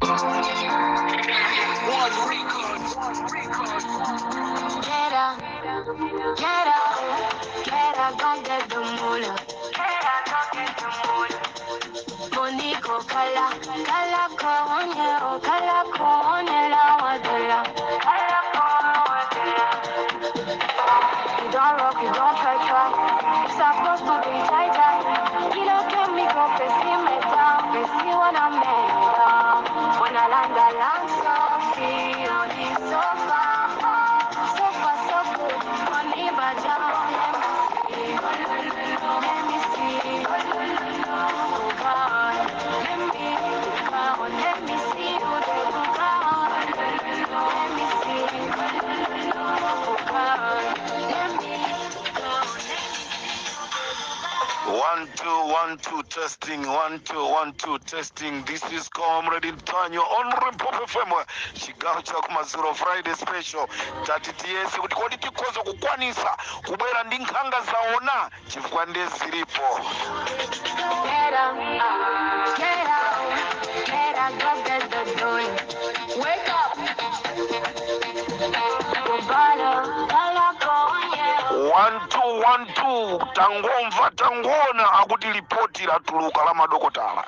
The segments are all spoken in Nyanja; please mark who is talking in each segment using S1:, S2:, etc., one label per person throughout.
S1: One record. Get up, go get the moolah. Monico, kala kone la wadula. You don't rock, you don't try. Supposed to be tight. You don't get me go, pressing me down. Pressing when I'm made. When I land so on the sofa. So good. Money, but let me see. Oh God, let me see you there. Oh God, let me see. Oh God, let me.
S2: 1 2 1 2 testing 1 2 1 2 testing. This is Comrade Ntanyo on Pop FM chigawo cha kumaziro Friday special tati tiyese kuti kodi tikhoza kukwanisa kubwera ndi nkhanga zaona chifukwa ndi zilipo.
S1: Get the wake up.
S2: 1 2 1 2 tangomva tangona akuti ripoti latuluka la madokotala.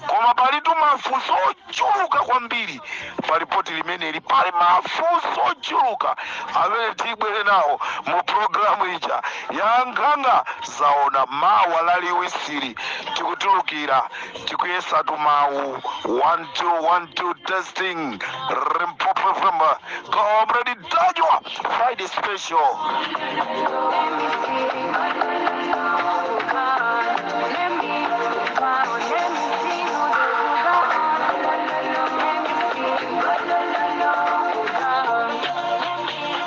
S2: Koma palitu mafunso ochuluka kwambiri pa ripoti limeneli, pali mafunso ochuluka amene tibwere nawo mu programu ija ya nkhanga zaona mawu alaliwisiri tikutulukira tikuyesatu mawu 1 2 1 2 testing Limpopo FM Comrade Ntanyo Friday special.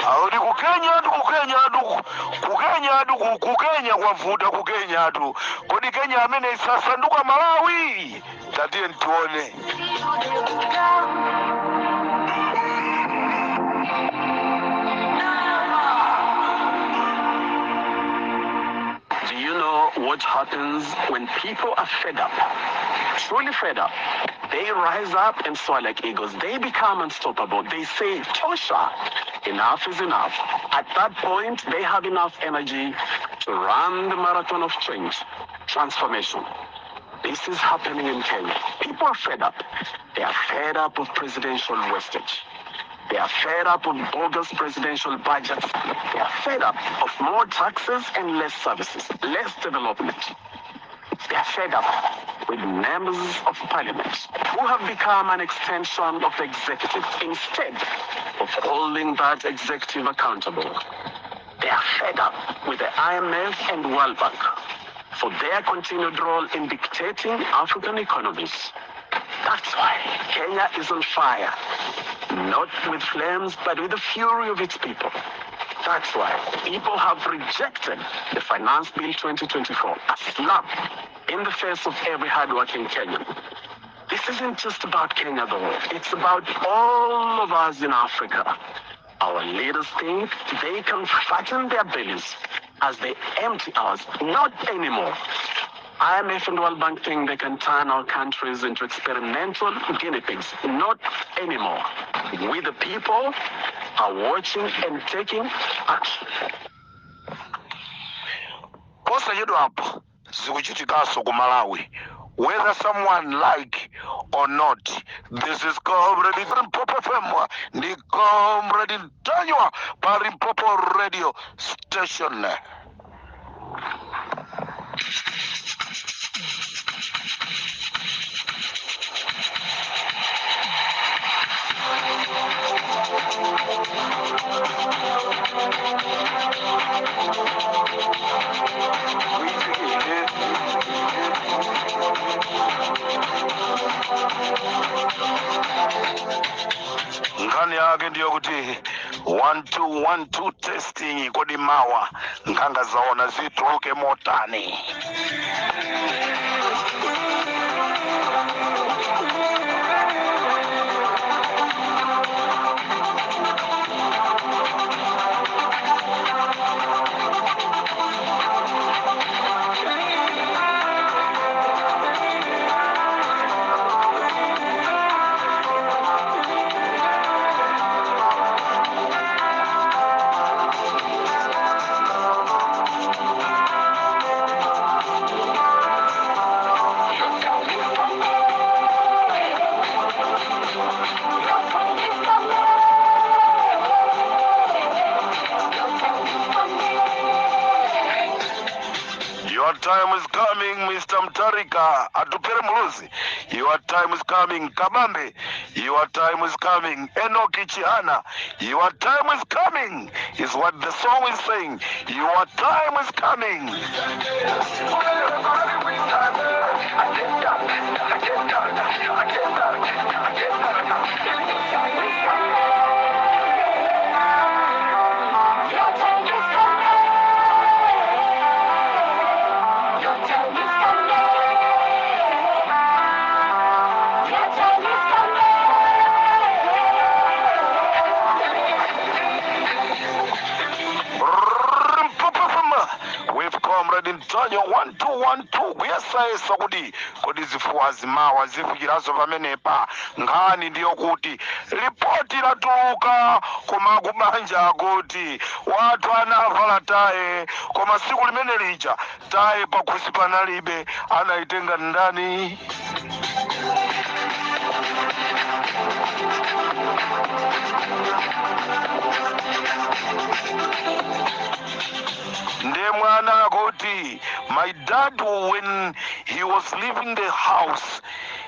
S2: Audi kukenya kwavuta kukenya atu kodi Kenya amene isasanduka Malawi tatiye ntione.
S3: Do you know what happens when people are fed up? Truly fed up. They rise up and soar like eagles. They become unstoppable. They say, Tosha, enough is enough. At that point, they have enough energy to run the marathon of change, transformation. This is happening in Kenya. People are fed up. They are fed up of presidential wastage. They are fed up of bogus presidential budgets. They are fed up of more taxes and less services, less development. They are fed up with members of parliament who have become an extension of the executive instead of holding that executive accountable. They are fed up with the IMF and World Bank for their continued role in dictating African economies. That's why Kenya is on fire, not with flames, but with the fury of its people. That's why people have rejected the Finance Bill 2024, a slap in the face of every hardworking Kenyan. This isn't just about Kenya, though. It's about all of us in Africa. Our leaders think they can fatten their bellies as they empty ours. Not anymore. IMF and World Bank think they can turn our countries into experimental guinea pigs. Not anymore. We, the people, are watching and taking action.
S2: Posa yedu hapa zikuchitikaso ku Malawi, whether someone like or not. This is Comrade Limpopo FM, ni Comrade Ntanyo pa Limpopo radio station. Nkani yake ndiyo kuti 1 2 1 2 testing kodi mawa nkhanga zaona zituluke motani. time is coming, Mr. Mtarika Atupere Muluzi. Your time is coming, Kabambe. Your time is coming, Enoki Chihana. Your time is coming, is what the song is saying. Your time is coming. We've come ready to turn you 1 2 1 2. Kuyesayesa kuti zifuwa zimawa zifikirazo pamenepa. Nkhani ndiyo kuti ripoti latuluka koma kubanja kuti watu anavala taye koma siku limene lija taye pakusi panalibe. Anaitenga ndani? Ndemwana kuti my dad, when he was leaving the house,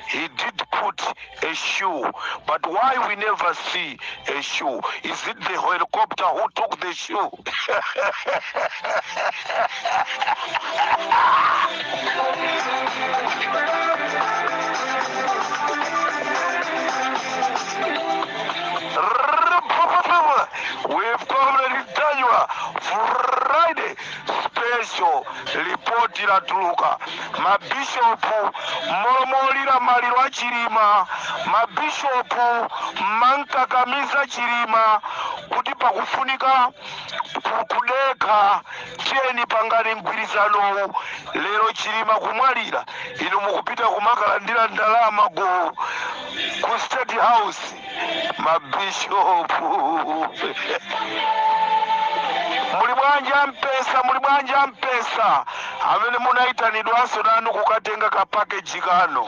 S2: he did put a shoe, but why we never see a shoe? Is it the helicopter who took the shoe? We've come to tell you Friday special report latuluka. Mabishopu molomolira maliro achirima, mabishopu mankakamiza chirima kuti pakufunika kudeka tieni pangani mgwirizano lero chirima kumwalira ino mukupita kumakalandira ndalama ku State House. Mabishopu muli bwanja mpesa amene munaitanidwanso nanu kukatenga ka package kano.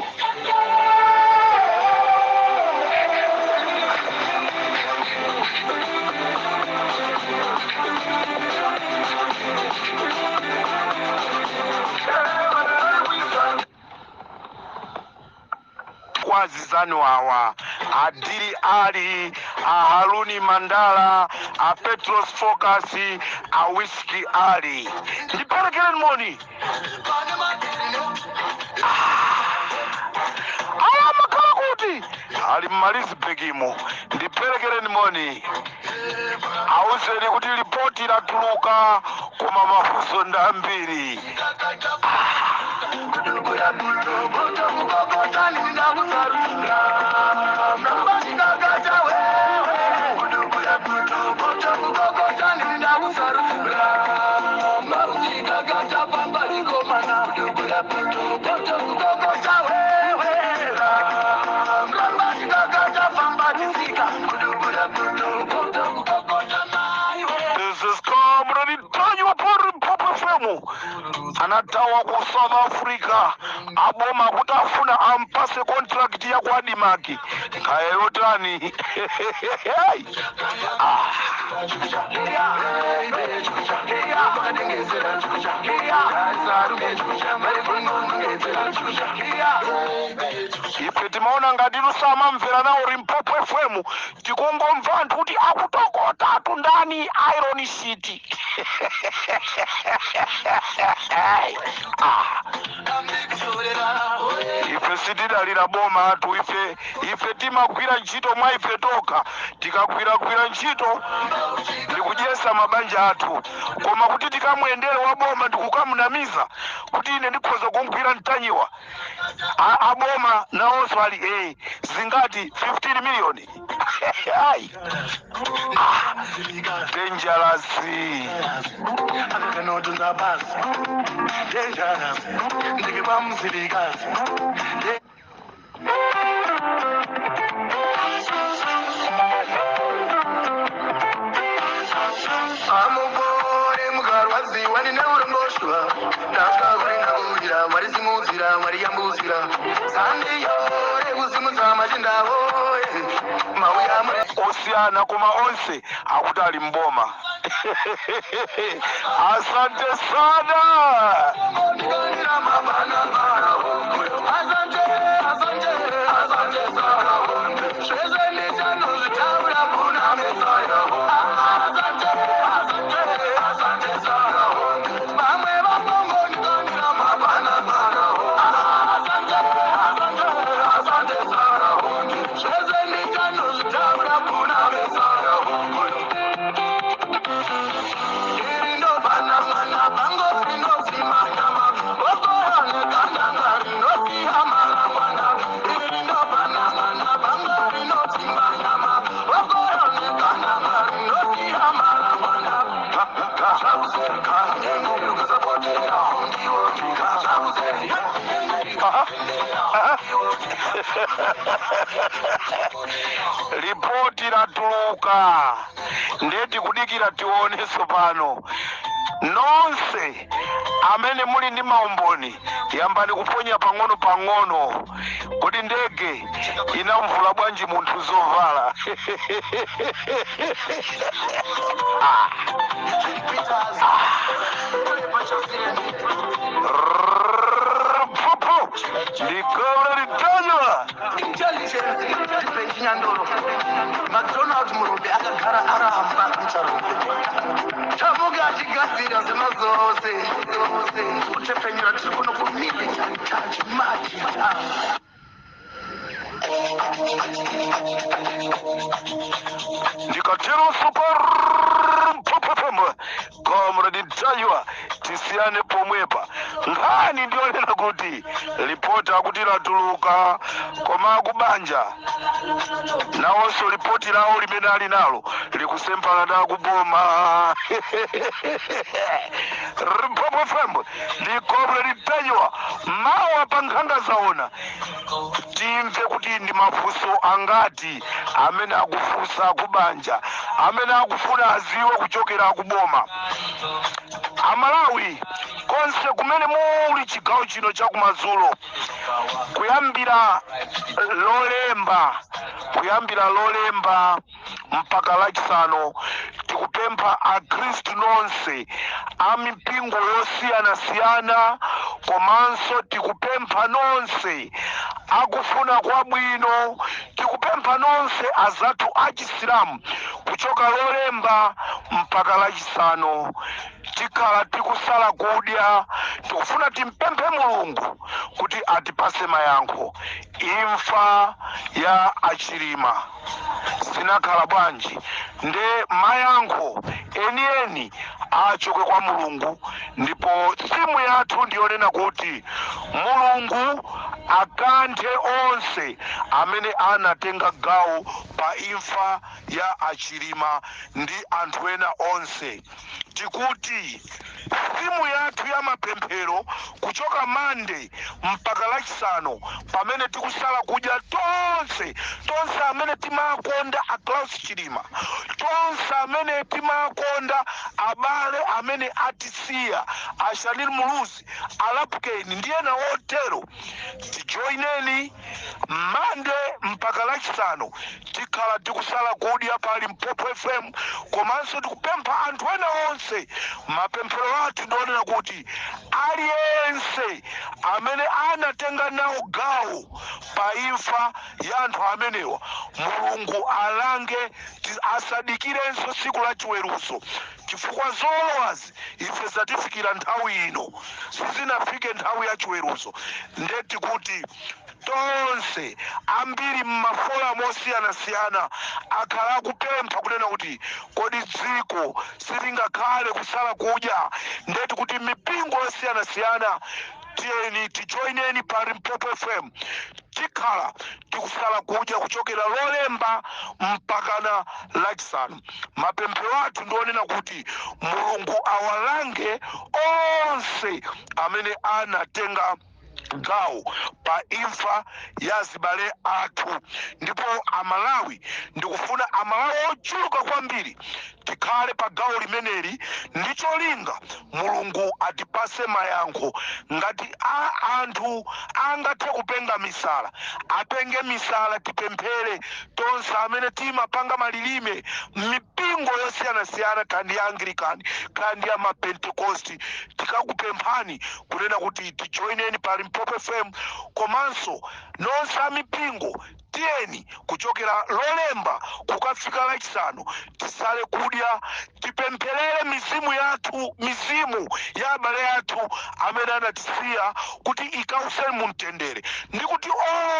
S2: Wazizani wawa Adili Ali, Haruni Mandala, Petros Focus, Whiskey Ali. The Peregrine money. Alimalizi Begimo. The Peregrine money. Auseni kuti ripoti latuluka kuma mafuso ndambiri. Anatawa ku South Africa aboma kutafuna ampase contract ya kwa Dimaki kayotani. Ife timaona ngati lusama mvera nawo Limpopo FM tikungomva anthu kuti akutokota atundani Iron City. Ife sitidalira boma atu, ife timagwira ntchito mwa ife toka, tikagwira ntchito ndikudyesa mabanja atu, koma kuti tikamuyendere wa boma ndikukamunamiza kuti ine ndikhoza kumgwira mtanyiwa aboma nawonso ali zingati 15 million. Dangerous. Osiana kuma onse akutali mboma. Asante sana. Ripoti latuluka ndeti kudikira tioneso pano nonse amene muli ndi maumboni yambani kuponya pang'ono pang'ono kuti ndege inamvula bwanji munthu zovala. Ndikola litanywa
S4: McDonald's murumbe akagara aramba kucharupe chavuga achigadzira zima zose kutepenyura tiri kuno kumilitary church machita
S2: ndikatero super popopemo komra ditanywa tisiyane pomwepa nkhani ndionena kuti ripoti akuti latuluka koma akubanja nawonso ripoti lawo limene ali nalo likusempana da kuboma. Popopemo ndikomra ditanywa mawa pa nkhanga zaona timve kuti ndi mafunso angati amene akufunsa kubanja amene akufuna aziwe kuchokera kuboma. Amalawi konse kumene muli chigawo chino chakumadzulo kuyambira lolemba mpaka lachisanu tikupempha akhristu nonse amipingo yosiyanasiyana komanso tikupempha nonse akufuna kwabwino tikupempha nonse azathu achisilamu kuchoka lolemba mpaka lachisanu tikhala tikusala kudya tikufuna timpemphe mulungu kuti atipase mayankho. Imfa ya Achilima zinakhala bwanji nde mayankho enieni achoke kwa mulungu, ndipo simu yathu ndiyonena kuti mulungu akanthe onse amene anatenga gawo pa imfa ya Achilima ndi anthu ena onse. Tikuti simu yathu ya mapemphero kuchoka Monday mpaka lachisanu pamene tikusala kudya tonse amene timakonda a Klaus Chilima, tonse amene timakonda abale amene atisiya Ashanil Muluzi Alapukeni ndiyena wotero tijoineni Monday mpaka lachisanu tikhala tikusala kudya pali Mpopo FM komanso tikupempha anthu ena onse mapemphero athu ndionena kuti aliyense amene anatenga nawo gawo pa imfa ya anthu amenewa mulungu alange asadikirenso siku la chiweruzo, chifukwa zolowazi ife zatifikira nthawi ino sizinafike nthawi ya chiweruzo. Ndeti kuti tonse ambiri mmafola mosiyanasiyana akhala akupempha kunena kuti kodi dziko silingakhale kusala kudya. Ndeti kuti mipingo yosiyanasiyana tiyeni tijoineni pali Mpopo FM tikhala tikusala kudya kuchokera lolemba mpaka lachisanu. Mapemphero athu ndionena kuti mulungu awalange onse amene anatenga gawo pa imfa ya zibale athu, ndipo Amalawi ndikufuna Amalawi ochuluka kwambiri tikhale pa gawo limeneli ndi cholinga Mulungu atipase mayankho ngati anthu angathe kupenga misala apenge misala, tipemphere tonse amene timapanga malilime mipingo yosiyanasiyana, kandi ya Anglikani kandi ya mapentekosti, tikakupemphani kunena kuti tijoineni pa Limpopo FM, komanso nonse amipingo tiyeni kuchokera Lolemba kukafika Lachisanu tisale kudya, tipempherere mizimu yathu, mizimu ya abale athu amene anatisiya kuti ikawuse mu mtendere, ndi kuti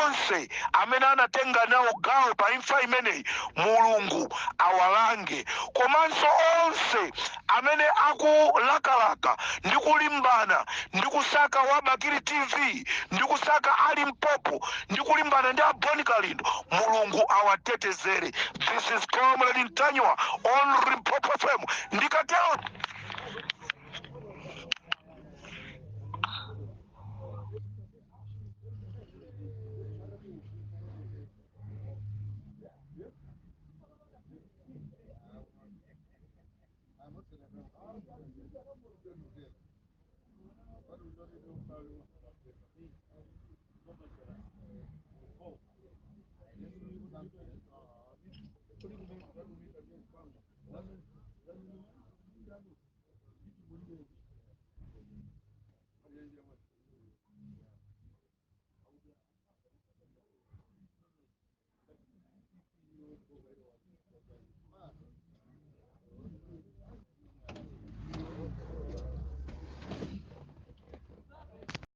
S2: onse amene anatenga nawo gawo pa imfa imeneyi Mulungu awalange, komanso onse amene akulakalaka ndi kulimbana ndi kusaka Wabakiri TV ndi kusaka Ali Mpopo ndi kulimbana ndi Aboni Kalindo, Mulungu awatetezere. This is Comrade Ntanywa on Limpopo FM. Ndikateo